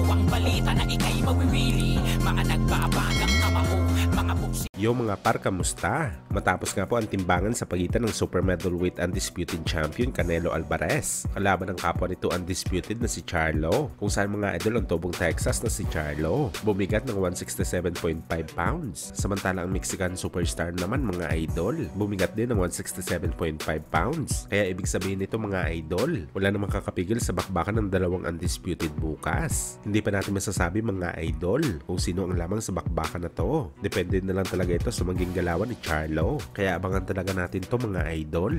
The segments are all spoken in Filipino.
ang balita na ika'y mawiwili. Mga nagbabagang kamao, mga buksi. Yo mga par, kamusta? Matapos nga po ang timbangan sa pagitan ng super middleweight undisputed champion Canelo Alvarez kalaban ng kapwa nito undisputed na si Charlo, kung saan mga idol ang tobong Texas na si Charlo bumigat ng 167.5 pounds, samantala ang Mexican superstar naman mga idol bumigat din ng 167.5 pounds. Kaya ibig sabihin nito mga idol, wala namang kakapigil sa bakbakan ng dalawang undisputed bukas. Hindi pa natin masasabi mga idol kung sino ang lamang sa bakbakan na to. Depende na lang talaga ito sa maging galawan ni Charlo. Kaya abangan talaga natin to mga idol.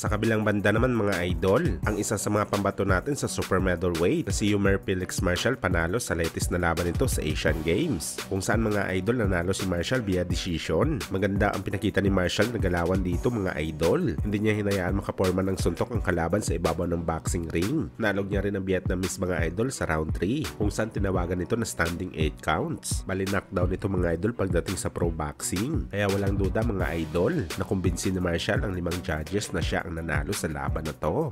Sa kabilang banda naman mga idol, ang isa sa mga pambato natin sa super middleweight na si Yumar Felix Marshall panalo sa latest na laban nito sa Asian Games, kung saan mga idol nanalo si Marshall via decision. Maganda ang pinakita ni Marshall na galawan dito mga idol. Hindi niya hinayaan makaporma ng suntok ang kalaban sa ibabaw ng boxing ring. Nalog niya rin ang Vietnamese mga idol sa round 3, kung saan tinawagan nito na standing 8 counts. Bali knockdown nito mga idol pagdating sa pro boxing. Kaya walang duda mga idol na kumbinsi ni Marshall ang 5 judges na siya ang nanalo sa laban na to.